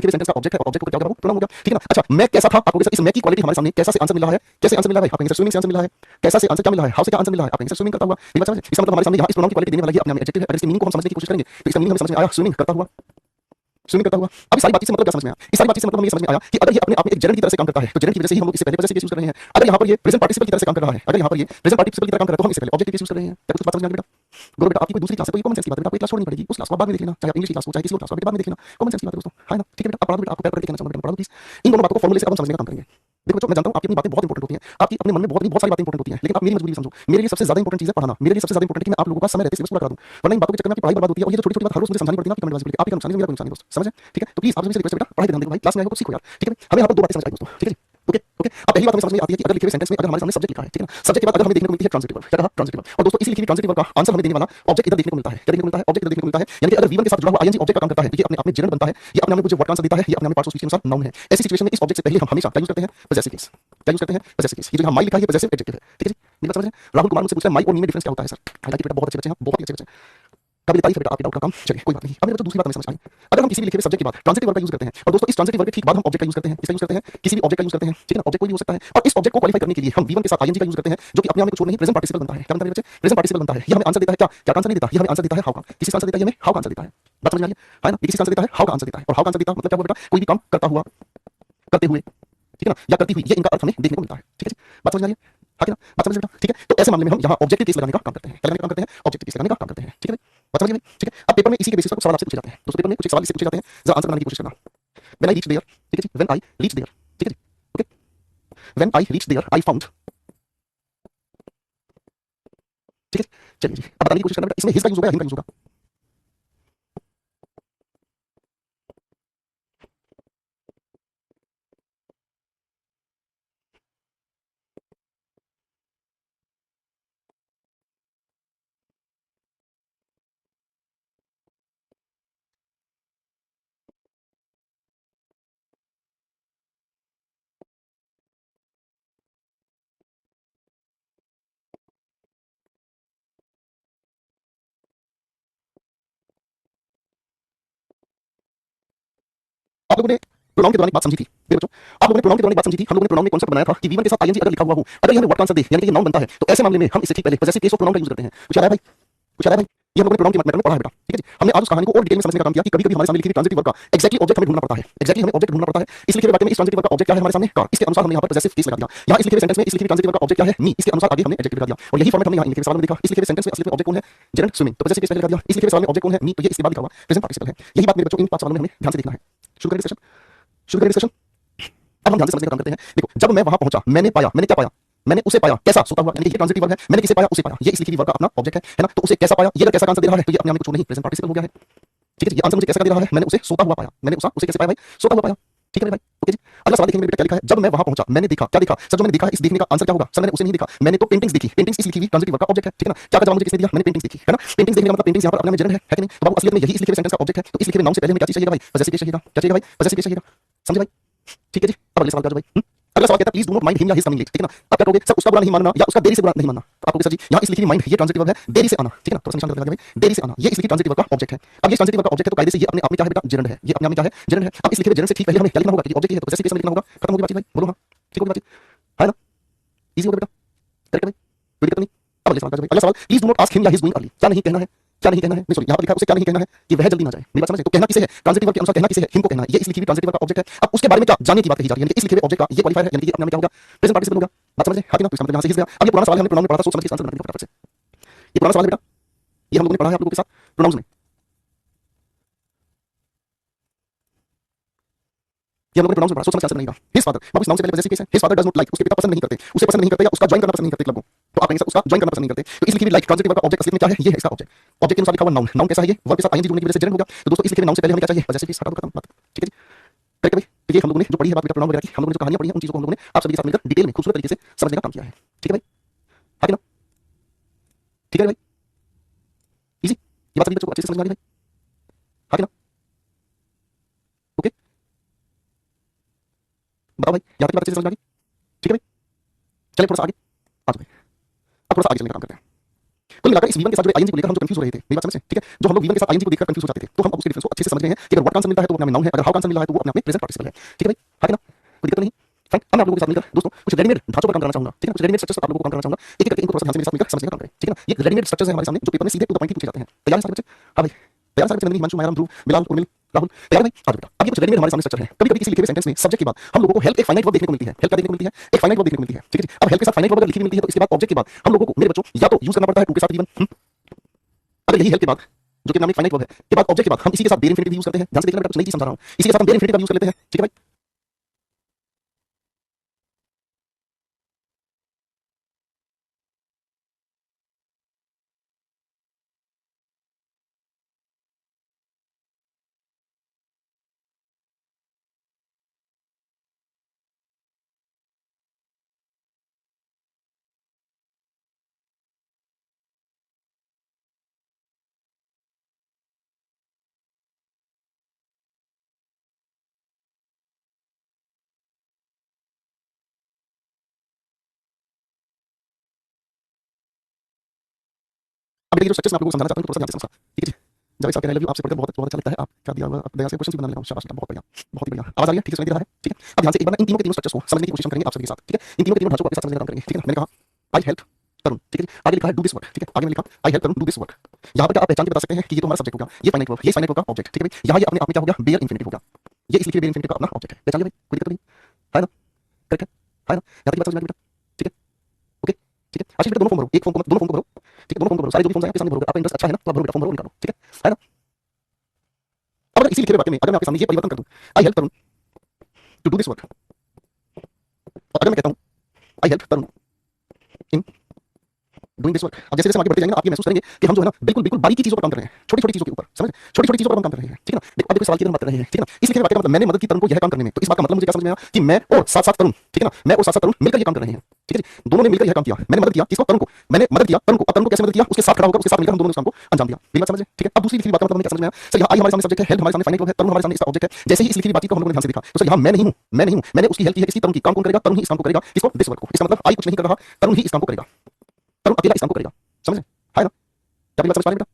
लिखे सेंटेंस का ऑब्जेक्ट है और ऑब्जेक्ट को क्या होगा, प्रोनाउन हो गया, ठीक है ना। अच्छा मैं कैसा था, आपको इस मैं की क्वालिटी हमारे सामने कैसा से आंसर मिल रहा है, कैसे आंसर मिल रहा है, आप कहेंगे स्विमिंग से आंसर मिल रहा है, कैसा से आंसर क्या मिल रहा है, हाउ से क्या आंसर मिल रहा है, आप कहेंगे स्विमिंग करता हुआ, ये बात समझ। इसका मतलब हमारे सामने यहाँ इस प्रोनाउन की क्वालिटी देने वाला ये अपने आप एडजेक्टिव है। अगर इसके मीनिंग को हम समझने की कोशिश करेंगे तो इसका मीनिंग हमें समझ में आया स्विमिंग करता हुआ, स्विमिंग करता हुआ। अब इस सारी बातचीत से मतलब क्या समझ में आया, इस सारी बातचीत से मतलब हमें ये समझ में आया कि अगर ये अपने आप में एक जेरेंट की तरह से काम करता है तो जेरेंट की वजह से ही हम लोग इससे पहले वजह से यूज कर रहे हैं। अगर यहाँ पर ये प्रेजेंट पार्टिसिपल की तरह से काम कर रहा है, अगर यहाँ पर ये प्रेजेंट पार्टिसिपल की तरह काम कर रहा है तो हम इससे पहले ऑब्जेक्ट की यूज कर रहे हैं। क्या कुछ बात समझ में आ गई बेटा? गुरु बेटा आपकी कोई दूसरी क्लास है तो ये कॉमन सेंस की बात है बेटा, आपको क्लास छोड़नी पड़ेगी, उस क्लास को बाद में देख लेना, चाहे इंग्लिश की क्लास हो चाहे किसी और क्लास हो, बाद में देख लेना, कॉमन सेंस की बात है दोस्तों, है ना। ठीक है बेटा, आप पढ़ा दो बेटा, आपको प्यार करके कहना चाहूंगा, पढ़ा दो प्लीज। इन दोनों बातों को फॉर्मूले से अब हम समझने का काम करेंगे। देखो बच्चों मैं जानता हूं आपकी अपनी बातें बहुत इंपॉर्टेंट होती हैं, आपकी अपने मन में बहुत सारी बातें इंपॉर्टेंट होती हैं, लेकिन आप मेरी मजबूरी समझो, मेरे लिए सबसे ज्यादा इंपॉर्टेंट चीज है पढ़ाना, मेरे लिए सबसे ज्यादा इंपॉर्टेंट है कि मैं आप लोगों का समय रहते सिलेबस पूरा करा दूं, वरना इन बातों के चक्कर में आपकी पढ़ाई बर्बाद होती है और ये जो छोटी-छोटी बात हर रोज मुझे समझानी पड़ती है ना, आपकी कमेंट बाजी, आपकी नुकसान है, मेरा नुकसान है दोस्त, समझ है? ठीक है, तो प्लीज आप मुझसे रिक्वेस्ट है बेटा, पढ़ाई पे ध्यान दो भाई, क्लास में आए हो तो सीखो यार, ठीक है। हमें यहाँ पर दो बातें समझ आई दोस्तों, ठीक है जी। ओके ओके, अब पहली बात हमें समझ में आती है कि अगर लिखे हुए सेंटेंस में अगर हमारे सामने सब्जेक्ट लिखा है, ठीक है ना, सब्जेक्ट के बाद अगर हमें देखने को मिलती है ट्रांजिटिव वर्ब, क्या कहा ट्रांजिटिव वर्ब, और दोस्तों इसी लिखी हुई ट्रांजिटिव वर्ब का आंसर हमें देने वाला ऑब्जेक्ट इधर देखने को मिलता है, क्या देखने को मिलता है, ऑब्जेक्ट इधर देखने को मिलता है, यानी कि अगर V1 के साथ जुड़ा हुआ आईएनजी ऑब्जेक्ट का काम करता है तो ये अपने आप में जेरेंट बनता है, ये अपने आप में मुझे वर्ड का आंसर देता है, ये अपने आप में पार्ट्स ऑफ स्पीच के अनुसार नाउन है। ऐसी सिचुएशन में इस ऑब्जेक्ट से पहले हम हमेशा क्या यूज करते हैं, पॉजेसिव केस, क्या यूज करते हैं, पॉजेसिव केस। ये जो यहाँ माई लिखा है ये पॉजेसिव एडजेक्टिव है, ठीक है जी। मेरी बात समझ रहे हैं? राहुल कुमार मुझसे पूछता है माई और मी में डिफरेंस क्या होता है सर, हालांकि बेटा बहुत अच्छे बच्चे हैं, बहुत ही अच्छे बच्चे हैं, काबिल तारीफ है बेटा आपकी डाउट का काम, चलिए कोई बात नहीं। अब मेरे बच्चों दूसरी बात हमें समझ आई, अगर हम किसी भी लिखे हुए सब्जेक्ट के बाद ट्रांजिटिव वर्ब का यूज करते हैं और दोस्तों इस ट्रांजिटिव वर्ब के ठीक बाद हम ऑब्जेक्ट का यूज करते हैं, इसका यूज करते हैं, किसी भी ऑब्जेक्ट का यूज करते हैं, ठीक है ना, ऑब्जेक्ट कोई भी हो सकता है, और इस ऑब्जेक्ट को क्वालिफाई करने के लिए हम V1 के साथ आईएनजी का यूज करते हैं जो कि अपने आप में कुछ और नहीं प्रेजेंट पार्टिसिपल बनता है, क्या बनता है बच्चे, प्रेजेंट पार्टिसिपल बनता है। ये हमें आंसर देता है क्या, क्या आंसर नहीं देता, ये हमें आंसर देता है हाउ का, किसी का आंसर देता है, ये हमें हाउ का आंसर देता है, बात समझ में आ रही है ना, ये किसी का आंसर देता है हाउ का आंसर देता है, और हाउ का आंसर देता मतलब क्या हुआ बेटा, कोई भी काम करता हुआ, करते हुए, ठीक है ना, या करती हुई, ये इनका अर्थ हमें देखने को मिलता है, ठीक है जी, बात समझ में आ रही है, हाँ क्या बात समझ बेटा, ठीक है। तो ऐसे मामले में हम यहाँ ऑब्जेक्टिव केस लगाने का काम करते हैं, क्या लगाने का काम करते हैं, ऑब्जेक्टिव केस लगाने का काम करते हैं, ठीक है बात समझ में, ठीक है। अब पेपर में इसी के बेसिस पर कुछ सवाल आपसे पूछे जाते हैं दोस्तों, पेपर में कुछ सवाल इससे पूछे जाते हैं, जरा आंसर बनाने की कोशिश करना। व्हेन आई रीच देयर, ठीक है जी, व्हेन आई रीच देयर, ठीक है जी, okay, when I reach there I found, ठीक है, चलिए जी अब बताने की कोशिश करना बेटा, इसमें हिज का यूज होगा या हिम का यूज होगा, आप लोगों ने प्रोनाउन के दौरान एक बात समझी थी मेरे बच्चों, आप लोगों ने प्रोनाउन के दौरान एक बात समझी थी, हम लोगों ने प्रोनाउन में कॉन्सेप्ट बनाया था कि V1 के साथ आईएनजी अगर लिखा हुआ हो, अगर ये हमें वर्ड का आंसर दे यानी कि ये नाउन बनता है, तो ऐसे मामले में हम इससे ठीक पहले पॉजेसिव केस और प्रोनाउन का यूज करते हैं। कुछ याद है भाई, कुछ याद है भाई, ये हम लोगों ने प्रोनाउन के मैटर में पढ़ा है बेटा, ठीक है जी। हमने आज उस कहानी को और डिटेल में समझने का काम किया कि कभी-कभी हमारे सामने लिखी हुई ट्रांजिटिव वर्ब का एग्जैक्टली ऑब्जेक्ट हमें ढूंढना पड़ता है, एग्जैक्टली हमें ऑब्जेक्ट ढूंढना पड़ता है। इस लिखे हुए वाक्य में इस ट्रांजिटिव वर्ब का ऑब्जेक्ट क्या है हमारे सामने कार, इसके अनुसार हमने यहाँ पर पॉजेसिव केस लगा दिया। यहाँ इस लिखे हुए सेंटेंस में इस लिखी हुई ट्रांजिटिव वर्ब का ऑब्जेक्ट क्या है मी, इसके अनुसार आगे हमने एडजेक्टिव लगा दिया, और यही फॉर्मेट हमने यहाँ लिखे हुए सवाल में देखा। इस लिखे हुए सेंटेंस में असली में ऑब्जेक्ट कौन है, जेरेंट स्विमिंग, तो पॉजेसिव केस पहले लगा दिया। इस लिखे हुए सवाल में ऑब्जेक्ट कौन है मी, तो ये इसके बाद लिखा हुआ प्रेजेंट पार्टिसिपल है। यही बात मेरे बच्चों इन 5 सवालों में हमें ध्यान से देखना है। शुरू करें डिस्कशन, शुरू करें डिस्कशन। अब हम ध्यान से समझने का काम करते हैं। देखो जब मैं वहां पहुंचा मैंने पाया, मैंने क्या पाया, मैंने उसे पाया कैसा, सोता हुआ, यानी कि ये ट्रांजिटिव वर्ब है, मैंने किसे पाया, उसे पाया, ये इस लिखी हुई वर्ब का अपना ऑब्जेक्ट है ना। तो उसे कैसा पाया, ये अगर कैसा का आंसर दे रहा है तो ये अपने आप में कुछ और नहीं प्रेजेंट पार्टिसिपल हो गया है, ठीक है जी। ये आंसर मुझे कैसा का दे रहा है, मैंने उसे सोता हुआ पाया, मैंने उसे कैसे पाया भाई, सोता हुआ पाया, ठीक है भाई, ओके जी। अगला सवाल देखेंगे मेरे बेटा क्या लिखा है, जब मैं वहां पहुंचा मैंने देखा, क्या देखा सर, जो मैंने देखा इस देखने का आंसर क्या होगा सर, मैंने उसे नहीं देखा, मैंने तो पेंटिंग्स देखी, पेंटिंग्स इस लिखी हुई ट्रांजिटिव वर्ब का ऑब्जेक्ट है, ठीक है ना। क्या का जवाब मुझे किसने दिया, मैंने पेंटिंग्स देखी, है ना। पेंटिंग्स देखने का मतलब पेंटिंग्स यहाँ पर अपने में जेरेंट है कि नहीं, तो बाबू असलियत में यही इस लिखे हुए सेंटेंस का ऑब्जेक्ट है। तो इस लिखे हुए नाउन से पहले हमें क्या चीज चाहिए भाई, पॉजेसिव केस चाहिए, क्या चाहिए भाई, पॉजेसिव केस चाहिए, समझे भाई, ठीक है जी। अब अगले सवाल पे आ जाओ भाई। अगला सवाल कहता है please do not mind him या हिज कमिंग लेट, ठीक है ना। अब क्या कहोगे सर, उसका बुरा नहीं मानना या उसका देरी से बुरा नहीं मानना, तो आप कहोगे सर जी यहाँ इस लिखी हुई माइंड ये ट्रांजिटिव वर्ब है, देरी से आना, ठीक है ना, थोड़ा सा निशान लगा भाई, देरी से आना, ये इस लिखी ट्रांजिटिव वर्ब का ऑब्जेक्ट है। अब ये ट्रांजिटिव वर्ब का ऑब्जेक्ट है तो कायदे से ये अपने आप में क्या है बेटा, जेरेंट है, ये अपने आप में क्या है, जेरेंट है। अब इस लिखे हुए जेरेंट से ठीक पहले हमें क्या लिखना होगा, क्योंकि ऑब्जेक्ट ही है तो पॉजेसिव केस में लिखना होगा, खत्म हो गई बात भाई, बोलो हाँ, ठीक होगी बात, है ना, इजी हो गया बेटा, करेक्ट है भाई, कोई दिक्कत नहीं। अब अगले सवाल पे आ जाओ भाई। अगला सवाल please do not ask him या हिज गोइंग अर्ली, क्या नहीं कहना है, क्या नहीं कहना है, नहीं सॉरी यहाँ पर लिखा है उसे क्या नहीं कहना है कि वह जल्दी ना जाए, मेरी बात समझे। तो कहना किसे है, ट्रांजिटिव वर्ब के अनुसार कहना किसे है, हिम को कहना है, ये इस लिखी हुई ट्रांजिटिव वर्ब का ऑब्जेक्ट है। अब उसके बारे में क्या जाने की बात कही जा रही है, यानी कि इस लिखे हुए ऑब्जेक्ट का ये क्वालिफायर है, यानी कि अपने में क्या होगा, प्रेजेंट पार्टिसिपल होगा, बात समझ रहे हैं, हाँ कि ना। तो इसका मतलब यहाँ से हिज गया। अब ये पुराना सवाल है, हमने प्रोनाउन में पढ़ा था, सोच समझ के आंसर बनाने का फटाफट से। ये पुराना सवाल है बेटा, ये हम लोगों ने पढ़ा है आप लोगों के साथ प्रोनाउंस में, ये हम लोगों ने प्रोनाउंस में पढ़ा, सोच समझ के आंसर बनेगा। हिज फादर, बाबू इस नाउन से पहले पॉजेसिव केस है, his father does not like, उसके पिता पसंद नहीं करते, उसे पसंद नहीं करते या उसका ज्वाइन करना पसंद नहीं करते क्लब को, तो आप कहेंगे सर उसका ज्वाइन करना पसंद नहीं करते। तो इस लिखी हुई लाइक ट्रांजिटिव वर्ब का ऑब्जेक्ट असली में क्या है, ये है इसका ऑब्जेक्ट, ऑब्जेक्ट के अनुसार लिखा हुआ नाउन, नाउन कैसा है, ये वर्ब के साथ आईएनजी जुड़ने की वजह से जेरेंट हो गया। तो दोस्तों इस लिखे हुए नाउन से पहले हमें क्या चाहिए, पॉजेसिव केस, हटा दो, खत्म बात, ठीक है जी, करेक्ट है भाई। तो ये हम लोगों ने जो पढ़ी है बात बेटा प्रोनाउन वगैरह की, हम लोगों ने जो कहानियां पढ़ी हैं उन चीजों को हम लोगों ने आप सभी के साथ मिलकर डिटेल में खूबसूरत तरीके से समझने का काम किया है, ठीक है भाई, हाँ कि ना, ठीक है भाई, इजी, ये बात सभी बच्चों को अच्छे से समझ में आ रही है भाई, हाँ कि ना, ओके, बताओ भाई यहाँ तक बात अच्छे से समझ में आ गई, ठीक है भाई, चलिए थोड़ा सा आगे आ जाओ भाई। अब थोड़ा सा आगे चलने का काम करते हैं। कुल हमें लगा इस V1 के साथ जुड़े ING को लेकर हम जो कंफ्यूज हो रहे थे, मेरी बात समझ रहे हैं, ठीक है? जो हम लोग V1 के साथ ING को देखकर कंफ्यूज हो जाते थे, तो हम अब उसके डिफरेंस को अच्छे से समझ गए हैं कि अगर व्हाट का आंसर मिलता है तो वो अपने आप में नाउन है, अगर हाउ का आंसर मिल रहा है तो वो अपने आप में प्रेजेंट पार्टिसिपल है, ठीक है भाई? है कि ना? कोई दिक्कत नहीं? फाइन। अब मैं आप लोगों के साथ मिलकर दोस्तों कुछ रेडीमेड ढांचों पर काम करना चाहूंगा, ठीक है? कुछ रेडीमेड स्ट्रक्चर्स पर आप लोगों को काम करना चाहूंगा, एक एक करके इनको थोड़ा सा ध्यान से मेरे साथ मिलकर समझने का काम करें, ठीक है ना? ये रेडीमेड स्ट्रक्चर्स हैं हमारे सामने जो पेपर में सीधे टू द पॉइंट ही पूछे जाते हैं। तैयार हैं सारे बच्चे? हाँ भाई, तैयार हैं सारे बच्चे? नंदिनी, हिमांशु, मायाराम, ध्रुव, बिलाल, उर्मिल, राहुल, तैयार है भाई? आ जाओ बेटा। अब ये कुछ रेडीमेड हमारे सामने स्ट्रक्चर है। कभी कभी किसी लिखे हुए सेंटेंस में सब्जेक्ट के बाद हम लोगों को हेल्प एक फाइनाइट वर्ब देखने को मिलती है। हेल्प क्या देखने को मिलती है? एक फाइनाइट वर्ब देखने को मिलती है, ठीक है जी? अब हेल्प के साथ फाइनाइट वर्ब अगर लिखी हुई मिलती है तो इसके बाद ऑब्जेक्ट के बाद हम लोगों को मेरे बच्चों या तो यूज करना पड़ता है टू के साथ इवन, अगर यही हेल्प के बाद जो कि नाम एक फाइनाइट वर्ब है के बाद ऑब्जेक्ट के बाद हम इसी के साथ बेयर इंफिनिटिव यूज करते हैं। ध्यान से देखना बेटा, कुछ नई चीज समझा रहा हूं। इसी के साथ हम बेयर इंफिनिटिव यूज कर लेते हैं, ठीक है भाई? अब ये जो स्ट्रक्चर्स मैं आप लोगों को समझाना चाहता हूं थोड़ा सा ध्यान से समझना, ठीक है जी? जब साहब कह रहे हैं आपसे पढ़कर बहुत बहुत अच्छा लगता है, आपका दिया हुआ दया से क्वेश्चन भी बनाने लगा हूं। शाबाश बेटा, बहुत बढ़िया, बहुत ही बढ़िया। आवाज आ रही है? ठीक से सुनाई दे रहा है? ठीक है? अब ध्यान से एक बार ना इन तीनों के तीनों स्ट्रक्चर्स को समझने की कोशिश हम करेंगे आप सभी के साथ, ठीक है? इन तीनों के तीनों ढांचों को आपके साथ समझने का काम करेंगे, ठीक है ना? मैंने कहा आई हेल्प तरुण, ठीक है जी? आगे लिखा है डू दिस वर्क, ठीक है? आगे मैंने लिखा आई help Tarun do this work. यहाँ पर क्या आप पहचान के बता सकते हैं कि ये तो हमारा सब्जेक्ट हो गया, ये फाइनाइट वर्ब, ये फाइनाइट वर्ब का ऑब्जेक्ट, ठीक है भाई? यहाँ ये अपने आप में क्या हो गया? बेयर इंफिनिटिव हो गया। ये इसलिए बेयर इंफिनिटिव का अपना ऑब्जेक्ट है। पहचान लिया भाई? कोई दिक्कत नहीं है ना? करेक्ट है? है ना? यहाँ तक बात समझ में आ गई बेटा? ठीक है? ओके, ठीक है? आशीष बेटा दोनों फॉर्म भरो, एक फॉर्म को दोनों फॉर्म को भरो, ठीक है? दोनों फॉर्म को भरो, सारे जो भी फॉर्म्स हैं आपके सामने भरोगे। आपका इंटरेस्ट अच्छा है ना? तो आप भरो बेटा, फॉर्म भरो, निकालो, ठीक है ना? अब अगर इसी लिखे हुए वाक्य में अगर मैं आपके सामने ये परिवर्तन कर दूं, I help Tarun to do this work, और अगर मैं कहता हूं I help Tarun in doing this work, अब जैसे जैसे हम आगे बढ़ते जाएंगे ना आप ये महसूस करेंगे कि हम जो है ना बिल्कुल बिल्कुल बारीकी चीजों पर काम कर रहे हैं, छोटी छोटी चीजों के ऊपर, समझ? छोटी छोटी चीजों पर हम काम कर रहे हैं, ठीक है ना? देखो अब देखो सवाल की तरह बात कर रहे हैं, ठीक है ना? इस लिखे हुए वाक्य का मतलब मैंने मदद की तरुण को यह काम करने में, तो इस बात का मतलब मुझे क्या समझ में आया कि मैं और साथ साथ तरुण, ठीक है ना? मैं और साथ साथ तरुण मिलकर ये काम कर रहे हैं, ठीक है जी? दोनों ने मिलकर यह काम किया। मैंने मदद किया किसको? तरुण को। मैंने मदद किया तरुण को। अब तरुण को कैसे मदद किया? उसके साथ खड़ा होकर उसके साथ मिलकर हम दोनों ने उस काम को अंजाम दिया। मेरी बात समझ रहे हैं? ठीक है? अब दूसरी लिखी हुई बात का मतलब हमें क्या समझ में आया? सर यहाँ आई हमारे सामने सब्जेक्ट है, हेल्प हमारे सामने फाइनाइट वर्ब है, तरुण हमारे सामने इसका ऑब्जेक्ट है। जैसे ही इस लिखी हुई बात को हम लोगों ने ध्यान से देखा तो सर यहाँ मैं नहीं हूं, मैं नहीं हूं, मैंने उसकी हेल्प की है, किसी तरुण की। काम कौन करेगा? तरुण ही इस काम को करेगा, किसको? दिस वर्क को। इसका मतलब आई कुछ नहीं कर रहा, तरुण ही इस काम को करेगा, तरुण अकेला इस काम को करेगा, समझ रहे हैं? है ना? क्या मेरी बात समझ पा रहे हैं बेटा?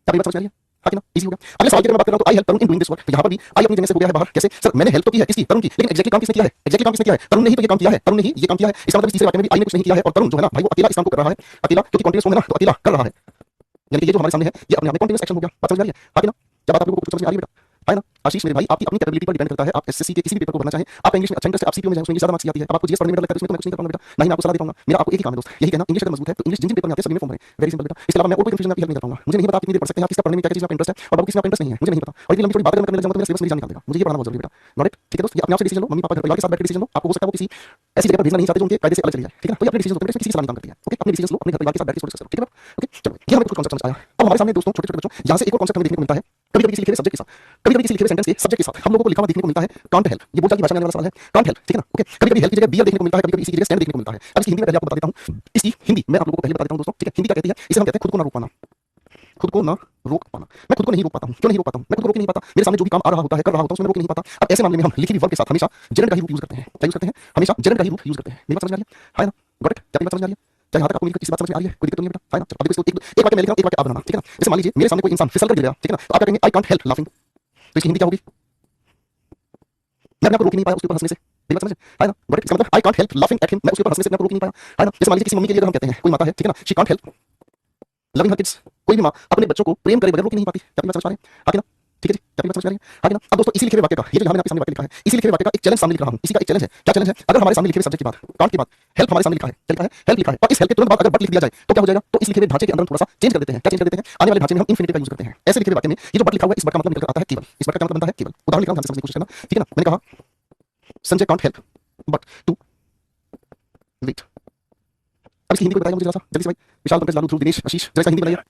क्या मेरी बात समझ में आ रही है? हाँ कि ना? इजी हो गया। अगले सवाल की अगर मैं बात कर रहा हूं तो आई help Tarun in doing this work, तो यहाँ पर भी आई अपनी जगह से हो गया है बाहर। कैसे? सर मैंने हेल्प तो की है, किसकी? तरुण की, लेकिन एग्जैक्टली काम किसने किया है? एग्जैक्टली काम किसने किया है? तरुण ने ही तो ये काम किया है, तरुण ने ही ये काम किया है। इसका मतलब इस तीसरे वाक्य में भी आई ने कुछ नहीं किया है और तरुण जो है ना भाई वो अकेला इस काम को कर रहा है, अकेला, क्योंकि कॉन्टिन्यूअस फॉर्म है ना, तो अकेला कर रहा है। यानी कि ये जो हमारे सामने है ये अपने आप में कॉन्टिन्यूअस एक्शन हो गया। बात समझ में आ रही है? हाँ कि ना? क्या बात आप लोगों को कुछ समझ में आ रही है बेटा? है ना? आशीष मेरे भाई आपकी अपनी कैपेबिलिटी पर डिपेंड करता है। आप एसएससी के किसी भी पेपर को भरना चाहें, आप इंग्लिश में अच्छा इंटरेस्ट है, आप सीपीओ में जाएं, उसमें इंग्लिश ज्यादा मार्क्स आती है। अब आपको जीएस पढ़ने में डर लगता है, उसमें तो मैं कुछ नहीं कर पाऊंगा बेटा, ना ही मैं आपको सलाह दे पाऊंगा। मेरा आपको एक ही काम है दोस्त, यही कहना इंग्लिश अगर मजबूत है तो इंग्लिश जिन जिन पेपर में आते हैं सभी में फॉर्म भरें। वेरी सिंपल बेटा। इसके अलावा मैं और कोई कंफ्यूजन आपकी हेल्प नहीं कर पाऊंगा। मुझे नहीं पता आप कितनी देर पढ़ सकते हैं, आप किसका पढ़ने में क्या चीज आपका इंटरेस्ट है और बाकी किसी में आपका इंटरेस्ट नहीं है, मुझे नहीं पता। और इतनी लंबी चौड़ी बात अगर मैं करने लग जाऊंगा तो मेरा सिलेबस मेरी जान निकाल देगा। मुझे ये पढ़ना बहुत जरूरी है बेटा। Not it? ठीक है दोस्त, ये अपने आप से डिसीजन लो, मम्मी पापा घर परिवार के साथ बैठ के डिसीजन लो। आपको हो सकता है वो किसी ऐसी जगह पर भेजना नहीं चाहते जो उनके कायदे से अलग चली जाए, ठीक है ना? तो ये अपने डिसीजन लो, किसी की सलाह नहीं काम करती है। ओके, अपने डिसीजन लो, अपने घर परिवार के साथ बैठ के डिस्कस करो, ठीक है? ओके चलो, ये हमें कुछ कॉन्सेप्ट समझ आया। अब हमारे सामने दोस्तों छोटे छोटे बच्चों यहाँ से एक और कॉन्सेप्ट हमें देखने को मिलता है। कभी कभी किसी लिखे हुए सब्जेक्ट के साथ, कभी कभी किसी लिखे हुए सेंटेंस के सब्जेक्ट के साथ हम लोगों को लिखा हुआ देखने को मिलता है कांट हेल्प। ये बोलचाल की भाषा में आने वाला सवाल है, कांट हेल्प, ठीक है ना? ओके, कभी कभी हेल्प की जगह बियर देखने को मिलता है, कभी कभी इसी की जगह स्टैंड देखने को मिलता है। अब इसकी हिंदी में पहले आपको बता देता हूँ, इसकी हिंदी मैं आप लोगों को पहले बता देता हूँ दोस्तों, ठीक है? हिंदी क्या कहती है? इसे हम कहते हैं खुद को ना रोक पाना, खुद को ना रोक पाना। मैं खुद को नहीं रोक पाता हूं। क्यों नहीं रोक पाता हूं? मैं खुद को रोक ही नहीं पाता। मेरे सामने जो भी काम आ रहा होता है, कर रहा होता हूं, उसमें रोक नहीं पाता। अब ऐसे मामले में हम लिखी हुई वर्ब के साथ हमेशा जेरेंट का ही रूप यूज करते हैं। क्या यूज करते हैं? हमेशा जेरेंट का ही रूप यूज करते हैं। मेरी बात समझ में आ रही है? ना? Got it? क्या मेरी बात समझ में आ रही है? क्या यहाँ तक आपको मेरी किसी बात समझ में आ रही है? कोई दिक्कत तो नहीं है बेटा? है ना? चलो अब देखो इसको एक वाक्य मैं लिख रहा हूं, एक वाक्य आप बनाना, ठीक है ना? जैसे मान लीजिए मेरे सामने कोई इंसान फिसल कर गिर गया, ठीक है ना? तो आप क्या कहेंगे? I can't help laughing. तो इसकी हिंदी क्या होगी? मैं अपने आप को रोक ही नहीं पाया उसके ऊपर हंसने से। मेरी बात समझे? है ना? Got it? इसका मतलब I can't help laughing at him, मैं उसके ऊपर हंसने से अपने आप को रोक ही नहीं पाया। है ना? जैसे मान लीजिए किसी मम्मी के लिए अगर हम कहते हैं, कोई माता है, ठीक है ना? She can't help loving her kids. कोई भी माँ अपने बच्चों को प्रेम करे बगैर रोक ही नहीं पाती। क्या आप समझ पा रहे हैं? आगे ना? ठीक है जी, क्या बात समझ आ रही है? आगे ना? अब दोस्तों इसी लिखे हुए वाक्य का, ये जो यहाँ मैंने आपके सामने वाक्य लिखा है, इसी लिखे हुए वाक्य का एक चैलेंज सामने लिख रहा हूँ। इसी का एक चैलेंज है। क्या चैलेंज है? अगर हमारे सामने लिखे हुए सब्जेक्ट के बाद, कांट के बाद हेल्प हमारे सामने लिखा है, क्या लिखा है? हेल्प लिखा है, और इस हेल्प के तुरंत बाद अगर बट लिख दिया जाए तो क्या हो जाएगा? तो इस लिखे हुए ढांचे के अंदर हम थोड़ा सा चेंज कर देते हैं। क्या चेंज कर देते हैं? आने वाले ढांचे में हम इंफिनिटिव का यूज करते हैं। ऐसे लिखे हुए वाक्य में ये जो बट लिखा हुआ है, इस बट का मतलब निकल कर आता है केवल। इस बट का क्या मतलब बनता है? केवल। उदाहरण लिख रहा हूं, ध्यान से समझने की कोशिश करना, ठीक है ना? मैंने कहा Sanjay can't help but to wait. अब इसकी हिंदी को बताइए मुझे जरा सा जल्दी से भाई। विशाल, पंकज, लालू, ध्रुव, दिनेश, आशीष, जरा इसका हिंदी बनाइए।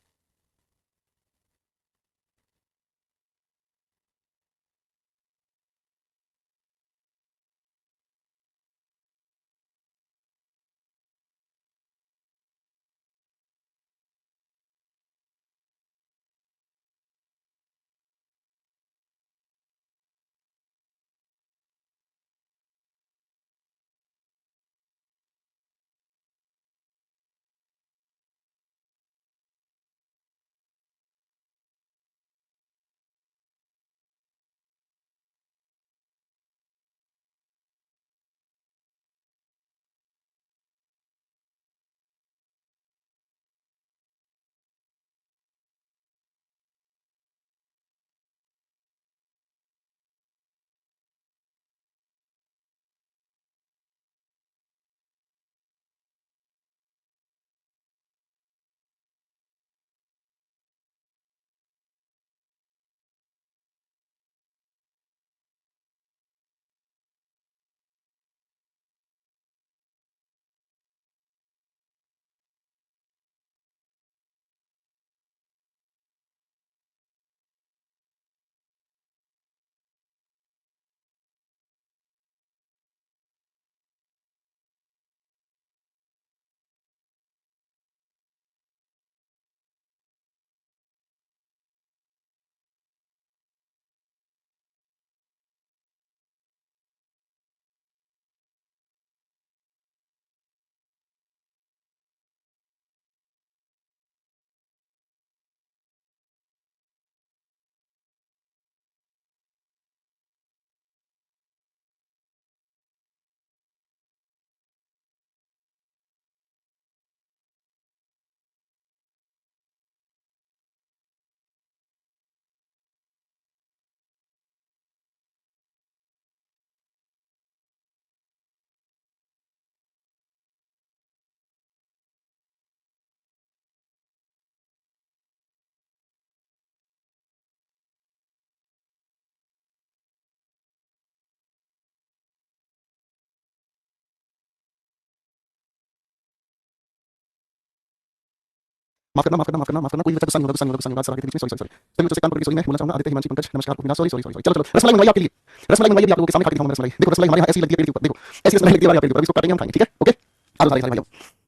माफ करना कोई बच्चा गुस्सा नहीं होगा सर आगे सॉरी सॉरी सॉरी सभी बच्चों से काम करके सॉरी मैं बोलना चाहूंगा आदित्य हिमांशु पंकज नमस्कार गोविंदा सॉरी सॉरी सॉरी चलो चलो रसमलाई मंगवाई आपके लिए रसमलाई मंगवाई अभी आप लोगों के सामने खा के दिखाऊंगा रसमलाई देखो रसमलाई हमारे यहाँ ऐसी लगती है पेड़ के ऊपर देखो ऐसी रसमलाई लगती है हमारे पेड़ के ऊपर अभी इसको काटेंगे हम खाएंगे ठीक है ओके आ जाओ सारे भाइयों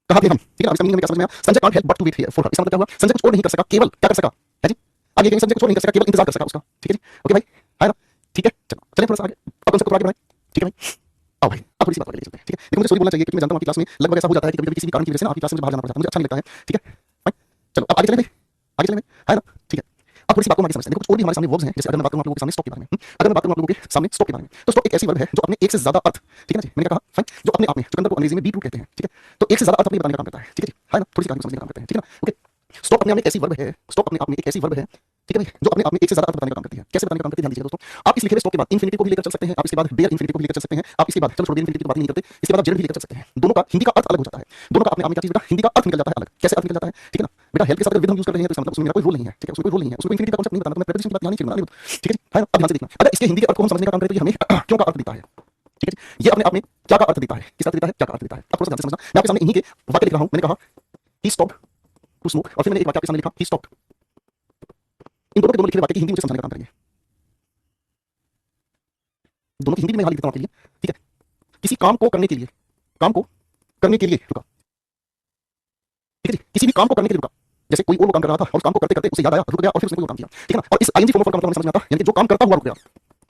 कहां थे हम ठीक है अब इसका मीनिंग में क्या समझ में आया Sanjay can't help but to wait here for her इसका मतलब क्या हुआ संजय कुछ और नहीं कर सका केवल क्या कर सका है जी अब ये कहीं संजय कुछ और नहीं कर सका केवल इंतजार कर सका उसका ठीक है जी ओके भाई है ना ठीक है चलो चलें थोड़ा सा आगे अब कौन सा आगे बढ़ाएं ठीक है भाई आओ भाई आप थोड़ी सी बात कर लीजिए ठीक है देखो मुझे सॉरी बोलना चाहिए क्योंकि मैं जानता हूं आपकी क्लास में लगभग ऐसा हो जाता है कि कभी-कभी किसी भी कारण की वजह से ना आपकी क्लास में बाहर जाना पड़ता है मुझे अच्छा नहीं लगता है ठीक है भाई चलो अब आगे चलें आगे चलें है ना ठीक है अब थोड़ी सी बात को आगे समझते हैं देखो कुछ और भी हमारे सामने वर्ब्स हैं जैसे अगर मैं बात करूं आप लोगों के सामने स्टॉप के बारे में अगर मैं बात करूं आप लोगों के सामने स्टॉप के बारे में तो स्टॉप एक ऐसी वर्ब है जो अपने एक से ज्यादा अर्थ ठीक है ना जी मैंने कहा फाइन जो अपने आप में जो को अंग्रेजी में बी ट्रू कहते हैं ठीक है तो एक से ज्यादा अर्थ अपने बताने का काम करता है ठीक है जी है ना थोड़ी सी कहानी समझने का काम करते हैं ठीक है ना ओके स्टॉप अपने आप में एक ऐसी वर्ब है स्टॉप अपने आप में एक ऐसी वर्ब है ठीक है भाई जो अपने आप में एक से ज्यादा अर्थ बताने का काम करती है कैसे बताने का काम करती है ध्यान दीजिएगा दोस्तों आप इस लिखे हुए स्टॉप के बाद इंफिनिटी को भी लेकर चल सकते हैं आप इसके बाद बेयर इंफिनिटी को भी लेकर चल सकते हैं आप इसके बाद चलो छोड़िए इंफिनिटी की बात नहीं करते इसके बाद जेड भी लेकर चल सकते हैं दोनों का हिंदी का अर्थ अलग हो जाता है दोनों का अपने आप में क्या चीज बेटा हिंदी का अर्थ निकल जाता है अलग कैसे अर्थ निकल जाता है ठीक है ना बेटा हेल्प के साथ अगर विद हम यूज कर रहे हैं तो इसका मतलब उसमें मेरा कोई रोल नहीं है ठीक है उसमें कोई रोल नहीं है उसमें इंफिनिटी का कांसेप्ट नहीं बताना तो मैं प्रेपोजिशन की बात यहाँ नहीं करूंगा ठीक है जी है ना अब ध्यान से देखना अगर इसके हिंदी के अर्थ को हम समझने का काम करें तो ये हमें क्यों का अर्थ देता है ठीक है जी ये अपने आप में क्या का अर्थ देता है किस अर्थ देता है क्या का अर्थ देता है आप थोड़ा सा ध्यान से समझना मैं आपके सामने इन्हीं के वाक्य लिख रहा हूं मैंने कहा ही स्टॉप्ड टू स्मोक और फिर मैंने एक वाक्य आपके सामने लिखा ही स्टॉप्ड इन दोनों के दोनों लिखे हुए वाक्य की हिंदी मुझे समझाने का काम करेंगे दोनों की हिंदी में मैं लिखता हूं आपके लिए ठीक है किसी काम को करने के लिए रुका ठीक है जी किसी भी काम को करने के लिए रुका जैसे कोई और वो काम कर रहा था और उस काम को करते करते उसे याद आया रुक गया और फिर उसने कोई और काम किया ठीक है ना और इस आईएनजी फॉर्म का मतलब समझ में आता है यानी कि जो काम करता हुआ रुक गया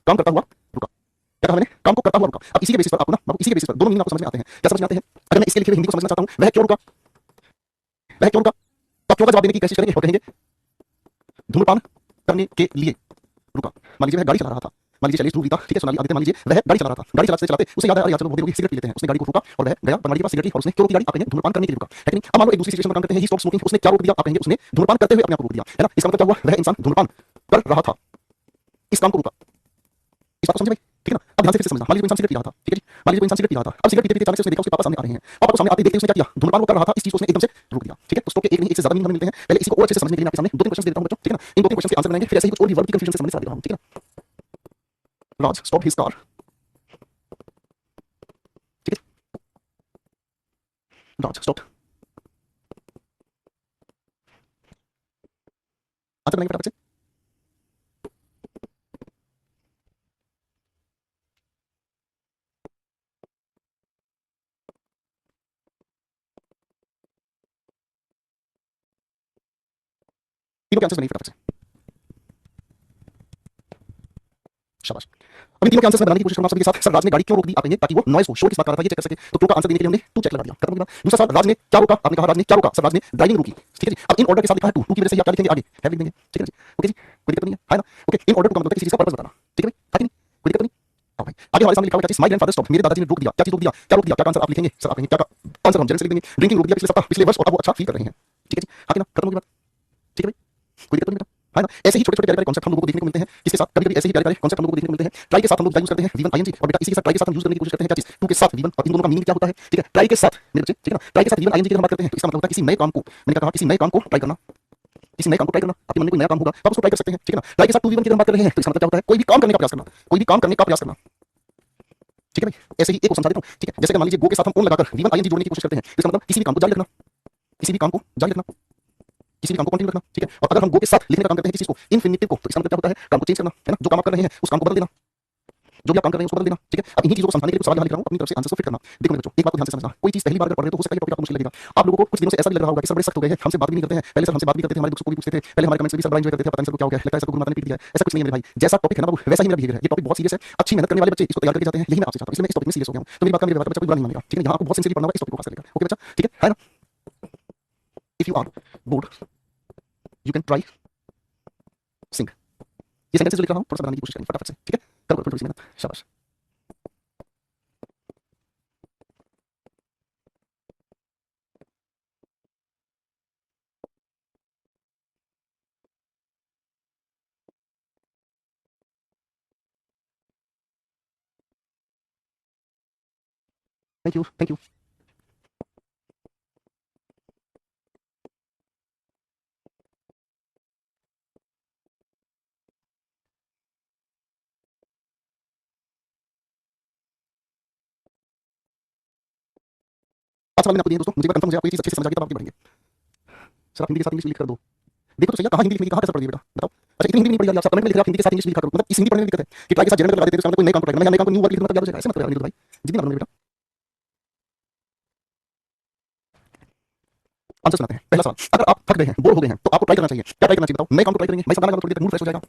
काम करता हुआ रुका क्या कहा मैंने काम को करता हुआ रुका अब इसी के बेसिस पर आपको ना इसी के बेसिस पर दोनों मीनिंग आपको समझ में आते हैं क्या समझ में आते हैं अगर मैं इसके लिखे हुए हिंदी को समझना चाहता हूं वह क्यों रुका तो क्यों का जवाब देने की कोशिश करेंगे और कहेंगे धूम्रपान करने के लिए रुका मान लीजिए वह गाड़ी चला रहा था मान लीजिए चलिए शुरू हुई था ठीक है सोनाली आदित्य मान लीजिए वह गाड़ी चला रहा था गाड़ी चलाते चलाते उसे याद आया चलो बहुत सिगरेट पी लेते हैं उसने गाड़ी को रोका और वह गया बनवाड़ी के पास सिगरेट ली और उसने क्यों रोकी गाड़ी आप कहेंगे धूम्रपान करने के लिए रुका है कि नहीं अब मान लो एक दूसरी सिचुएशन में काम करते हैं ही स्टॉप स्मोकिंग उसने क्या रोक दिया आप कहेंगे उसने धूम्रपान करते हुए अपने आप को रोक दिया है ना इसका मतलब क्या हुआ वह इंसान धूम्रपान कर रहा था इस काम को रुका इस बात को समझे भाई ठीक है ना अब ध्यान से फिर से समझना मान लीजिए इंसान सिगरेट पी रहा था ठीक है जी मान लीजिए इंसान सिगरेट पी रहा था अब सिगरेट पीते पीते अचानक से उसने देखा उसके पापा सामने आ रहे हैं पापा को सामने आते देखते उसने क्या किया धूम्रपान वो कर रहा था इस चीज को उसने एकदम से रोक दिया ठीक है तो स्टॉप के एक नहीं एक से ज्यादा मीनिंग मिलते हैं पहले इसी को और अच्छे से समझने के लिए मैं आपके सामने दो तीन क्वेश्चन देता हूं बच्चों ठीक है ना इन दो तीन क्वेश्चन के आंसर बनाएंगे फिर ऐसे ही कुछ और भी वर्ब की कंफ्यूजन से समझने देता हूं ठीक है ना राज स्टॉप हिज कार ठीक है राज स्टॉप आंसर बनाएंगे फटाफट से तीनों के आंसर बनाइए फटाफट से शाबाश अभी तीनों के आंसर बनाने की कोशिश करूंगा आप सभी के साथ सर राज ने गाड़ी क्यों रोक दी आप कहेंगे ताकि वो नॉइस हो शोर किस बात कर रहा था ये चेक कर सके तो क्यों का आंसर देने के लिए हमने टू चेक लगा दिया खत्म की बात दूसरा सवाल राज ने क्या रोका आपने कहा राज ने क्या रोका सर राज ने ड्राइविंग रोकी ठीक है जी अब इन ऑर्डर के साथ लिखा है टू की वजह से आप क्या लिखेंगे आगे है लिख देंगे ठीक है जी ओके जी कोई दिक्कत नहीं है ना ओके इन ऑर्डर टू का मतलब किसी चीज का पर्पस बताना ठीक है भाई कोई दिक्कत नहीं भाई आगे हमारे सामने लिखा हुआ क्या चीज माय ग्रैंडफादर स्टॉप मेरे दादाजी ने रोक दिया क्या चीज रोक दिया क्या रोक दिया क्या आंसर आप लिखेंगे सर आप कहेंगे क्या आंसर हम जल्दी से लिख देंगे ड्रिंकिंग रोक दिया पिछले सप्ताह पिछले वर्ष और अब वो अच्छा फील कर रहे हैं ठीक है जी आगे ना खत्म होगी बात ठीक है भाई कोई दिक्कत नहीं है ना ऐसे ही छोटे छोटे प्यारे कॉन्सेप्ट हम लोगों को देखने को मिलते हैं इसके साथ कभी कभी ऐसे ही प्यारे कॉन्सेप्ट हम लोगों को देखने को मिलते हैं ट्राई के साथ हम लोग यूज करते हैं वीवन आईएनजी और बेटा इसी के साथ ट्राई के साथ हम यूज करने की कोशिश करते हैं क्या चीज टू के साथ वीवन और इन दोनों का मीनिंग क्या होता है ठीक है ट्राई के साथ मेरे बच्चे ठीक है ना ट्राई के साथ वीवन आईएनजी की हम बात करते हैं तो इसका मतलब होता है किसी नए काम को मैंने कहा किसी नए काम को ट्राई करना किसी नए काम को ट्राई करना आपके मन में कोई नया काम होगा आप उसको ट्राई कर सकते हैं ठीक है ना ट्राई के साथ टू वीवन की हम बात कर रहे हैं तो इसका मतलब क्या होता है कोई भी काम करने का प्रयास करना कोई भी काम करने का प्रयास करना ठीक है भाई ऐसे ही एक को समझा देता हूं ठीक है जैसे कि मान लीजिए गो के साथ हम ऑन लगाकर वीवन आईएनजी जोड़ने की कोशिश करते हैं इसका मतलब किसी भी काम को जारी रखना किसी भी काम को जारी रखना किसी भी काम को कंटिन्यू रखना ठीक है और अगर हम गो के साथ लिखने का काम करते हैं किसी चीज को इन्फिनिटिव को तो इसका मतलब क्या होता है काम को चेंज करना है ना जो काम आप कर रहे हैं उस काम को बदल देना जो भी आप काम कर रहे हैं उसको बदल देना ठीक है अब इन्हीं चीजों को समझाने के लिए सवाल यहाँ लिख रहा हूँ अपनी तरफ से आंसर फिट करना देखो मेरे बच्चों एक बात को ध्यान से समझना कोई चीज पहली बार अगर पढ़ रहे हो तो हो सकता है कि टॉपिक आपको मुश्किल लगेगा आप लोगों को कुछ दिनों से ऐसा भी लग रहा होगा कि सर बड़े सख्त हो गए हैं हमसे बात भी नहीं करते हैं पहले सर हमसे बात भी करते थे हमारे बुक्स को भी पूछते थे पहले हमारे कमेंट्स भी सब एंजॉय करते थे पता नहीं सर को क्या हो गया लगता है सर गुरु माता ने पीट दिया ऐसा कुछ नहीं है मेरे भाई जैसा टॉपिक है ना बाबू वैसा ही मेरा बिहेवियर है ये टॉपिक बहुत सीरियस है अच्छी मेहनत करने वाले बच्चे इसको तैयार करके जाते हैं यही मैं आपसे चाहता हूं इसलिए मैं इस टॉपिक में सीरियस हो गया हूं तो मेरी बात का मेरे बच्चा कोई बुरा नहीं मानेगा ठीक है यहां आपको बहुत सिंसियरली पढ़ना होगा इस टॉपिक को खास करके ओके बच्चा ठीक है ना if you are bored you can try sing ये सेंटेंस जो लिख रहा हूं थोड़ा सा बनाने की कोशिश करें फटाफट से ठीक है करो थोड़ी सी मेहनत शाबाश थैंक यू थैंक यू आज सवाल मैंने आपको दिए दोस्तों मुझे कंफर्म हो जाए आपको ये चीज अच्छे से समझ आ गई तब आगे बढ़ेंगे सर आप हिंदी के साथ इंग्लिश लिख कर दो। देखो तो सही है, कहाँ हिंदी लिखने की कहाँ कसर पड़ गई बेटा, बताओ। अच्छा इतनी हिंदी नहीं पड़ी आप कमेंट में लिख रहे हो हिंदी के साथ इंग्लिश लिखा करो, मतलब इस हिंदी पढ़ने में दिक्कत है कि ट्राई के साथ जनरल लगा देते हैं तो कोई नए काम को ट्राई करना, नए काम को न्यू वर्ड लिखना, मतलब याद हो जाएगा, ऐसे मत करो यार भाई, जितनी ना बेटा। आंसर सुनाते हैं। पहला सवाल, अगर आप थक गए हैं, बोर हो गए हैं, तो आपको ट्राई करना चाहिए। क्या ट्राई करना चाहिए बताओ? नए काम को ट्राई करेंगे, मैं सब गाना थोड़ी देर मूड फ्रेश हो जाएगा।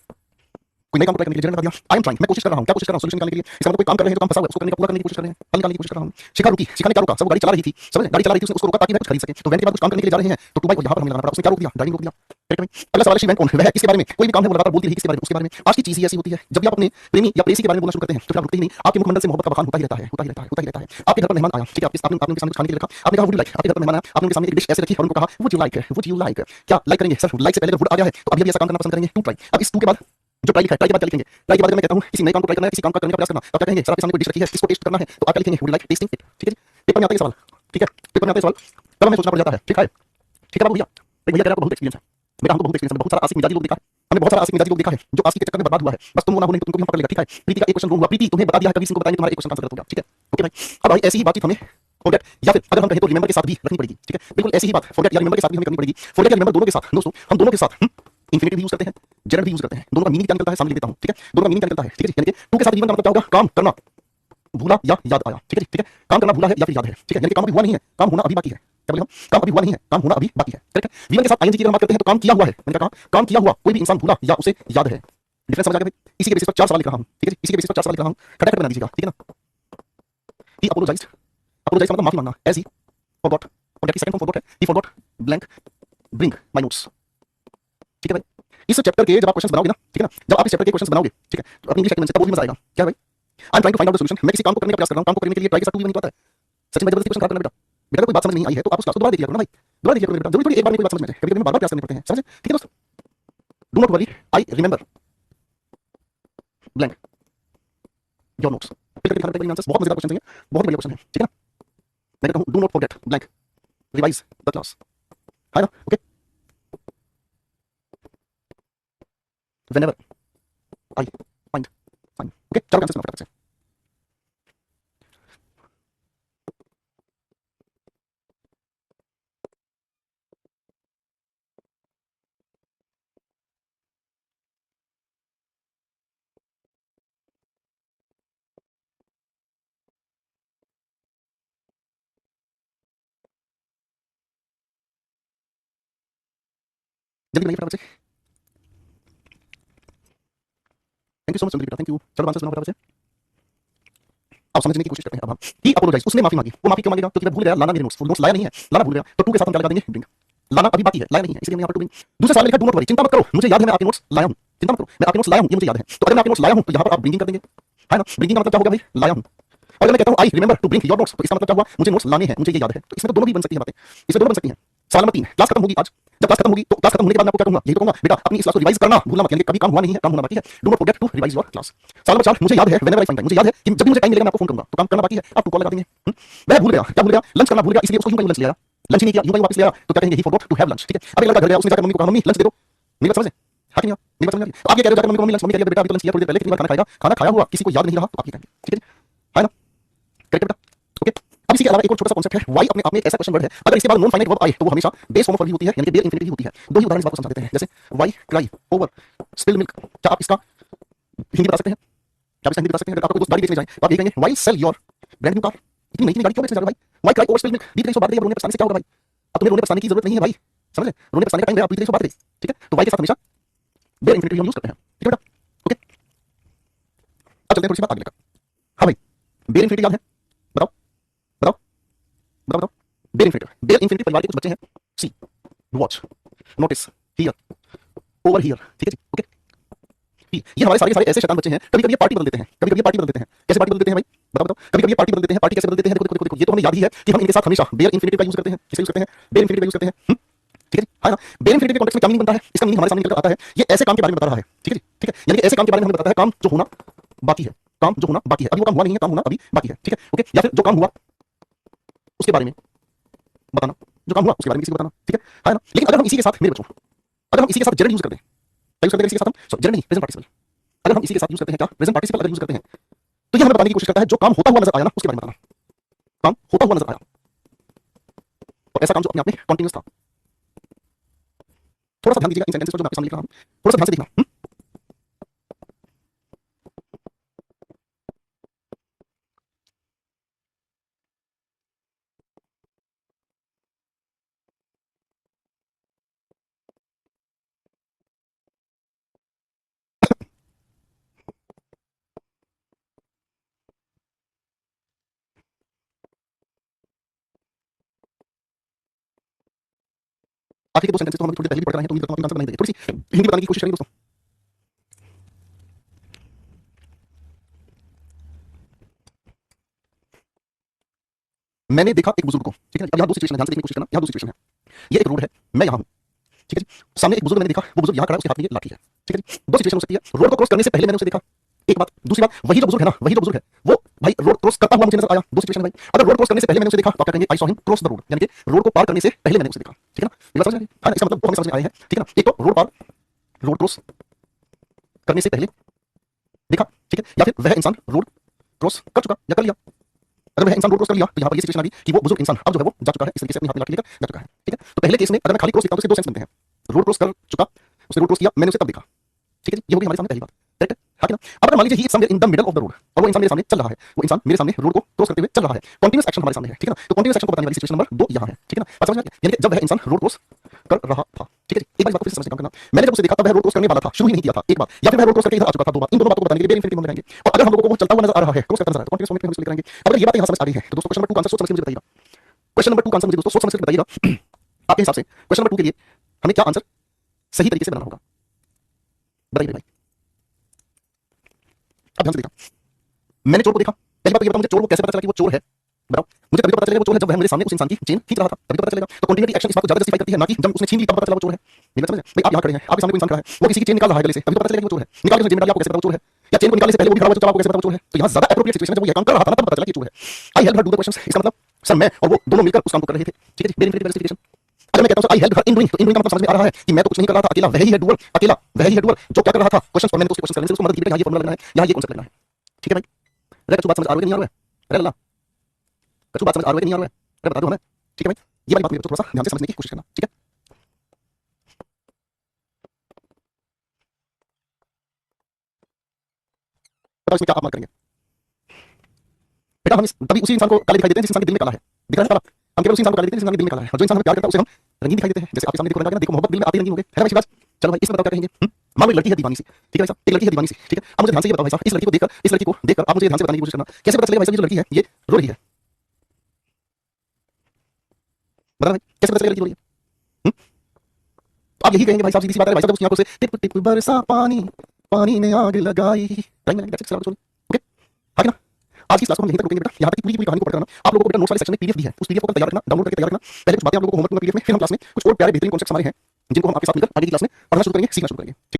कोई नए काम को ट्राई करने के लिए जनरल लगा दिया, आई एम ट्राइंग, मैं कोशिश कर रहा हूं। क्या कोशिश कर रहा हूं? सोल्यूशन निकालने के लिए। इसका मतलब कोई काम कर रहे हैं तो काम फंसा हुआ है, उसको करने का पूरा करने की कोशिश कर रहे हैं, हल निकालने की कोशिश कर रहा हूं। शिखा रुकी, शिखा ने क्या रोका? सब गाड़ी चला रही थी, समझे, गाड़ी चला रही थी, उसने उसको रोका ताकि मैं कुछ खरीद सके। तो वैन के बाद कुछ काम करने के लिए जा रहे हैं तो टू बाइक और यहाँ पर हमें लगाना पड़ा, उसने क्या रोक दिया? ड्राइविंग रोक दिया। करेक्ट है। अगला सवाल है शी वेंट ऑन, वह किसके बारे में? कोई भी काम है वो लगातार बोलती रही किसके बारे में? उसके बारे में। आज की चीज ही ऐसी होती है, जब भी आप अपने प्रेमी या प्रेसी के बारे में बोलना शुरू करते हैं तो फिर आप रुकते ही नहीं, आपके मुखमंडल से मोहब्बत का बखान होता ही रहता है, होता ही रहता है, होता ही रहता है। आपके घर पर मेहमान आया, ठीक है, आपने उनके सामने कुछ खाने के लिए रखा, आपने कहा वुड यू लाइक, आपके घर पर मेहमान आया, आपने उनके सामने एक डिश ऐसे रखी और उनको कहा would you like, would you like. क्या लाइक करेंगे? सर लाइक से पहले वुड आ गया है तो अभी भी ऐसा काम करना पसंद करेंगे, टू ट्राई। अब इस टू के बाद जो ट्राई लिखा है, ट्राई के बाद क्या लिखेंगे? ट्राई के बाद मैं कहता हूं किसी नए काम को ट्राई करना है, किसी काम का करने का प्रयास करना, तो क्या कहेंगे? सर आपके सामने कोई डिश रखी है, इसको टेस्ट करना है, तो आप क्या लिखेंगे? Would like testing it. ठीक है जी। पेपर में आता है सवाल, ठीक है, पेपर में आता है सवाल, तब हमें सोचना पड़ जाता है, ठीक है, ठीक है बाबू भैया। एक भैया कह रहा है बहुत एक्सपीरियंस है, बेटा हमको बहुत एक्सपीरियंस है, बहुत सारा आशिक मिजाजी लोग देखा है, हमने बहुत सारा आशिक मिजाजी लोग देखा है जो आशिक के चक्कर में बर्बाद हुआ है, बस तुम वो ना हो नहीं तो तुमको भी हम पकड़ लेगा, ठीक है। प्रीति का एक क्वेश्चन रॉन्ग हुआ, प्रीति तुम्हें बता दिया है, कभी किसी को बताएंगे तुम्हारा एक क्वेश्चन आंसर गलत हो गया, ठीक है, ओके भाई। अब भाई ऐसी ही बातचीत हमें फॉरगेट या फिर अगर हम कहें तो रिमेंबर के साथ भी रखनी पड़ेगी, ठीक है, बिल्कुल ऐसी ही बात फॉरगेट या रिमेंबर के साथ भी हमें करनी पड़ेगी। फॉरगेट या रिमेंबर दोनों के साथ दोस्तों, हम दोनों के साथ इंफिनिटिव भी यूज करते हैं, जेनरल भी यूज करते हैं, दोनों का मीनिंग क्या निकलता है सामने लेता हूं, ठीक है, दोनों का मीनिंग क्या निकलता है, ठीक है। यानी कि टू के साथ वीवन का मतलब क्या होगा? काम करना भूला या याद आया, ठीक है, ठीक है, काम करना भूला है या फिर याद है, ठीक है, यानी कि काम अभी हुआ नहीं है, काम होना अभी बाकी है। क्या बोले हम? काम अभी हुआ नहीं है, काम होना अभी बाकी है, करेक्ट है। वीवन के साथ आईएनजी की अगर बात करते हैं तो काम किया हुआ है, मैंने कहा काम किया हुआ, कोई भी इंसान भूला या उसे याद है। डिफरेंस समझ आ गया भाई? इसी के बेसिस पर चार सवाल लिख रहा हूं, ठीक है, इसी के बेसिस पर चार सवाल लिख रहा हूं, खटाखट बना दीजिएगा, ठीक है ना। ही अपोलोजाइज्ड, अपोलोजाइज का मतलब माफी मांगना, एज ही फॉरगॉट, फॉरगेट की सेकंड फॉर्म फॉरगॉट है, ही forgot blank bring my notes, ठीक है भाई। इस चैप्टर के जब आप क्वेश्चंस बनाओगे ना, ठीक है ना, जब आप इस चैप्टर के क्वेश्चंस बनाओगे, ठीक है, तो अपनी इंग्लिश एक्टिव से तब वो भी मजा आएगा, क्या भाई? I am trying to find out the solution, मैं किसी काम को करने का प्रयास कर रहा हूं, काम को करने के लिए ट्राई के साथ टू भी नहीं आता है। सचिन भाई जबरदस्ती क्वेश्चन खराब करना बेटा, बेटा कोई बात समझ नहीं आई है तो आप उस क्लास को दोबारा देख लिया करो ना भाई, दोबारा देख लिया करो बेटा, जरूरी थोड़ी एक बार में कोई बात समझ में आए, कभी कभी बार बार प्रयास करने पड़ते हैं, समझे, ठीक है दोस्त। Do not worry, I remember blank your notes, फिर करके दिखाना आंसर्स, बहुत मजेदार क्वेश्चन है, बहुत बढ़िया क्वेश्चन है, ठीक है ना। मैं कहता हूं do not forget blank revise the class, है ना, okay. Whenever I find fine, okay, चारों आंसर्स बनाओ फटाफट से। जल्दी बनाइए फटाफट से, थैंक यू सो मच सुंदरी बेटा, थैंक यू। चलो आंसर्स बनाओ फटाफट से, अब समझने की कोशिश करते हैं। अब हम ही अपोलोजाइज, उसने माफी मांगी, वो माफी क्यों मांगेगा? क्योंकि मैं भूल गया लाना मेरे नोट्स, नोट्स लाया नहीं है, लाना भूल गया, तो टू के साथ हम क्या लगा देंगे? ब्रिंग। लाना अभी बाकी है, लाया नहीं है, इसलिए हमने यहाँ पर टू ब्रिंग। दूसरे सवाल में लिखा डू नॉट वरी, चिंता मत करो, मुझे याद है मैं आपके नोट्स लाया हूँ, चिंता मत करो, मैं आपके नोट्स लाया हूँ, ये मुझे याद है। तो अगर मैं आपके नोट्स लाया हूँ तो यहाँ पर आप ब्रिंगिंग कर देंगे, है ना, ब्रिंगिंग का मतलब क्या होगा भाई? लाया हूँ। और अगर मैं कहता हूँ I remember to bring your notes, तो इसका मतलब क्या हुआ? मुझे नोट्स लाने हैं, मुझे ये याद है। तो इसमें तो दोनों भी बन सकती है बातें, इसमें दोनों बन सकती हैं। सवाल नंबर 3, क्लास खत्म होगी आज, जब क्लास खत्म होगी तो क्लास खत्म होने के बाद मैं आपको क्या कहूंगा? यही तो कहूंगा बेटा अपनी इस क्लास को रिवाइज करना भूलना मत, यानी कभी काम हुआ नहीं है, काम होना बाकी है, do not forget to revise your class. सवाल नंबर 4, मुझे याद है व्हेनेवर आई फाइंड टाइम, मुझे याद है कि जब भी मुझे टाइम मिलेगा मैं आपको फोन करूंगा, तो काम करना बाकी है, आप टू कॉल लगा देंगे। मैं भूल गया, क्या भूल गया? लंच करना भूल गया, इसलिए उसको यूं ही लंच ले आया, लंच नहीं किया, यूं ही वापस ले आया, तो क्या कहेंगे? He forgot to have lunch, ठीक है। अब एक लड़का घर गया, उसने जाकर मम्मी को कहा मम्मी लंच दे दो, मेरी बात समझे? हाँ कि नहीं? मेरी बात समझ आ रही? तो आप ये कह रहे हो जाकर मम्मी को मम्मी लंच, मम्मी कह रही है बेटा अभी तो लंच किया, थोड़ी देर पहले कितनी बार खाना खाएगा, खाना खाया हुआ किसी को याद नहीं रहा, तो आप ये कहेंगे, ठीक है जी, है ना, करेक्ट बेटा, ओके। अब इसी के अलावा एक और छोटा सा कॉन्सेप्ट है, वाई अपने आप में एक ऐसा क्वेश्चन वर्ड है, अगर इसके बाद नॉन फाइनाइट वर्ब आए तो वो हमेशा बेस फॉर्म ऑफ वर्ब होती है, यानी कि बेयर इंफिनिटिव होती है। दो ही उदाहरण इस बात को समझा देते हैं, जैसे why cry over spilled milk, क्या आप इसका हिंदी बता सकते हैं? क्या आप इसका हिंदी बता सकते हैं? अगर आपको दोस्त गाड़ी बेचने जाए तो आप ये कहेंगे why sell your brand new car, इतनी नई गाड़ी क्यों बेचने जा रहे हो भाई? Why cry over spilled milk, बीत रही सो बात रही है, रोने पछताने से क्या होगा भाई? अब तुम्हें रोने पछताने की जरूरत नहीं है भाई, समझे, रोने पछताने का टाइम गया, आप बीत रही सो बात रही, ठीक है। तो वाई के साथ हमेशा बेयर इंफिनिटिव हम यूज करते हैं, ठीक है बेटा, ओके। अब चलते हैं थोड़ी सी बात आगे लेकर। हाँ भाई, बेयर इंफिनिटिव याद है? बताओ बताओ बताओ बताओ। बेयर इंफिनिटिव परिवार के कुछ बच्चे हैं, see, watch, notice, here, over here, ठीक है जी, ओके। ये हमारे सारे ऐसे शैतान बच्चे हैं, कभी कभी ये पार्टी बदल देते हैं, कभी कभी ये पार्टी बदल देते हैं। कैसे पार्टी बदल देते हैं भाई? बताओ बताओ। कभी कभी ये पार्टी बदल देते हैं, पार्टी कैसे बदल देते हैं? देखो देखो देखो, ये तो हमें याद ही है कि हम इनके साथ हमेशा बेयर इंफिनिटिव का यूज करते हैं, किसे यूज करते हैं? बेयर इंफिनिटिव का यूज करते हैं, ठीक है जी, है ना। बेयर इंफिनिटिव के कॉन्टेक्स्ट में क्या मीनिंग बनता है? इसका मीनिंग हमारे सामने निकल आता है, ये ऐसे काम के बारे में बता रहा है, ठीक है जी, ठीक है, यानी कि ऐसे काम के बारे में हमें बताता है, काम जो होना बाकी है, काम जो होना बाकी है, अभी वो काम हुआ नहीं है, काम होना अभी बाकी है, ठीक है, ओके। या फिर जो काम हुआ उसके बारे में बताना, जो काम हुआ उसके बारे में किसी को बताना, ठीक है ना। लेकिन अगर हम इसी के साथ, मेरे बच्चों, अगर हम इसी के साथ जनरल यूज करते हैं, क्या यूज करते हैं इसी के साथ हम? जनरल नहीं, प्रेजेंट पार्टिसिपल। अगर हम इसी के साथ यूज करते हैं क्या? प्रेजेंट पार्टिसिपल अगर यूज करते हैं तो ये हमें बताने की कोशिश करता है जो काम होता हुआ नजर आया ना उसके बारे में बताना, काम होता हुआ नजर आया और ऐसा काम जो अपने आप में कंटीन्यूअस था, ध्यान दीजिएगा इन सेंटेंसेस पर जो मैं आपके सामने लिख रहा हूं, थोड़ा सा ध्यान से देखना। आखिरी के दो सेंटेंसेस तो हम थोड़ी देर पहले भी पढ़ रहे हैं, तो उम्मीद करता हूं आंसर बनाई देंगे। थोड़ी सी हिंदी बताने की कोशिश करेंगे दोस्तों। मैंने देखा एक बुजुर्ग को, ठीक है। अब यहाँ दो सिचुएशन है, ध्यान से देखने की कोशिश करना। यहाँ दो सिचुएशन है, ये एक रोड है, मैं यहाँ हूँ, ठीक है जी। सामने एक बुजुर्ग मैंने देखा, वो बुजुर्ग यहाँ खड़ा है, उसके हाथ में ये लाठी है, ठीक है जी। दो सिचुएशन हो सकती है, रोड को क्रॉस करने से पहले मैंने उसे देखा, एक बात। दूसरी बात, वही जो बुजुर्ग है ना, वही जो बुजुर्ग है वो भाई रोड क्रॉस करता हुआ मुझे नजर आया। दो सिचुएशन है भाई। अगर रोड क्रॉस करने से पहले मैंने उसे देखा तो आप क्या कहेंगे, I saw him cross the road, यानी कि रोड को पार करने से पहले मैंने उसे देखा, ठीक है ना। ये बात समझ में आई? हाँ, इसका मतलब वो हमें समझ में आए हैं, ठीक है ना। एक तो रोड पार, रोड क्रॉस करने से पहले देखा, ठीक है, या फिर वह इंसान रोड क्रॉस कर चुका या कर लिया। अगर वह इंसान रोड क्रॉस कर लिया तो यहाँ पर ये सिचुएशन आ गई कि वो बुजुर्ग इंसान अब जो है वो जा चुका है, इस तरीके से अपने हाथ में लाठी लेकर जा चुका है, ठीक है। तो पहले केस में अगर मैं खाली क्रॉस लिखता हूं तो इसके दो सेंस बनते हैं, रोड क्रॉस कर चुका, उसने रोड क्रॉस किया, मैंने उसे तब देखा, ठीक है जी। ये हो गई हमारे सामने पहली बात, करेक्ट है, हाँ कि ना। अब अगर मान लीजिए he is somewhere in the middle of the road, और वो इंसान मेरे सामने चल रहा है, वो इंसान मेरे सामने रोड को क्रॉस करते हुए चल रहा है, कंटीन्यूअस एक्शन हमारे सामने है, ठीक है ना। तो कंटीन्यूअस एक्शन को बताने वाली सिचुएशन नंबर 2 यहाँ है, ठीक है ना। बात समझ में आ गई? यानी कि जब वह इंसान रोड क्रॉस कर रहा था, ठीक है जी। एक बार बात को फिर से समझने का काम करना, मैंने जब उसे देखा तब वह रोड क्रॉस करने वाला था, शुरू ही नहीं किया था, एक बात, या फिर वह रोड क्रॉस करके इधर आ चुका था, दो बात। इन दोनों बातों को बताने के लिए बेयर इंफिनिटी हम लगाएंगे। और अगर हम लोगों को वो चलता हुआ नजर आ रहा है, क्रॉस करता नजर आ रहा है, तो कंटीन्यूअस मोमेंट में हम इसको लिखेंगे। अगर ये बात यहाँ समझ आ रही है तो दोस्तों क्वेश्चन नंबर 2 का आंसर सोच समझ के मुझे बताइएगा। क्वेश्चन नंबर 2 का आंसर मुझे दोस्तों सोच समझ के बताइएगा। आपके हिसाब से क्वेश्चन नंबर 2 के लिए हमें क्या आंसर सही तरीके से बनाना होगा, बताइए भाई। अब ध्यान से देखा, मैंने चोर को देखा। पहली बात तो ये बताओ, मुझे चोर को कैसे पता चला कि वो चोर है, बताओ मुझे। तभी तो पता चलेगा वो चोर है जब वह मेरे सामने उस इंसान की चेन खींच रहा था, तभी तो पता चलेगा। तो कंटिन्यूटी एक्शन इस बात को ज्यादा जस्टिफाई करती है, ना कि जब उसने छीन ली तब पता चला वो चोर है। मेरी बात समझ भाई। आप यहाँ खड़े हैं, आपके सामने कोई इंसान खड़ा है, वो किसी की चेन निकाल रहा है गले से, तभी तो पता चलेगा कि वो चोर है। निकाल के उसने जेब में डाली, आपको कैसे पता वो चोर है? या चेन को निकालने से पहले वो भी खड़ा हुआ चला, आपको कैसे पता वो चोर है? तो यहाँ ज्यादा एप्रोप्रिएट सिचुएशन है जब वो ये काम कर रहा था ना, तब पता चला कि चोर है। I help her do the questions, इसका मतलब सर मैं और वो दोनों मिलकर उस काम को कर रहे थे, ठीक है जी। Very infinity justification. अगर मैं कहता हूं sir I help her in doing, तो इन डूइंग का मतलब समझ में आ रहा है कि मैं तो कुछ नहीं कर रहा था, अकेला वह ही है डूअर, अकेला वह ही है डूअर जो क्या कर रहा था, क्वेश्चंस पर मैंने तो उसके क्वेश्चन करने से उसको मदद दी। यहाँ ये फॉर्मूला लगना है, यहाँ ये कॉन्सेप्ट लगना है, ठीक है भाई। अरे कछु बात समझ आ रही है कि नहीं आ रहा है? अरे अल्लाह, कछु बात समझ आ रही है कि नहीं आ रहा है? अरे बता दो हमें, ठीक है भाई। ये वाली बात मुझे थोड़ा सा ध्यान से समझने की कोशिश करना, ठीक है। बताओ इसमें क्या आप मार्क करेंगे बेटा। हम तभी उसी इंसान को काले दिखाई देते हैं जिस इंसान के दिल में काला है, दिख रहा है काला। हम केवल उसी इंसान को काले देखते हैं जिस इंसान के दिल में काला है, और जो इंसान हमें प्यार करता है उसे हम रंगीन दिखाई देते हैं। जैसे आपके सामने देखो रंगा ना, देखो मोहब्बत दिल में आती रंगीन हो गए, है ना भाई। चलो भाई इसमें बताओ क्या कहेंगे। मान लो एक लड़की है दीवानी सी, ठीक है भाई साहब, एक लड़की है दीवानी सी, ठीक है। अब मुझे ध्यान से ये बताओ भाई साहब, इस लड़की को देखकर, इस लड़की को देखकर आप मुझे ध्यान से बताने की कोशिश करना, कैसे पता चलेगा भाई साहब ये जो लड़की है ये रो रही है? बताना भाई, कैसे पता चलेगा लड़की रो रही है? तो आप यही कहेंगे भाई साहब, सीधी सी बात है भाई साहब, उसकी आंखों से टिप टिप बरसा पानी, पानी ने आग लगाई, टाइम में दैट्स इट। ओके, हाँ कि ना। आज की क्लास को हम यहीं तक रुकेंगे बेटा। यहाँ तक की पूरी कहानी को पढ़कर आप लोगों को बेटा नोट्स वाले सेक्शन में पीडीएफ दी है, उस पीडीएफ को तैयार रखना, डाउनलोड करके तैयार रखना। पहले कुछ बातें आप लोगों को होमवर्क में पीडीएफ में, फिर हम क्लास में कुछ और प्यारे बेहतरीन कॉन्सेप्ट्स हमारे हैं जिनको हम आपके साथ मिलकर आगे की क्लास में पढ़ना शुरू करेंगे, सीखना शुरू करेंगे, ठीक है।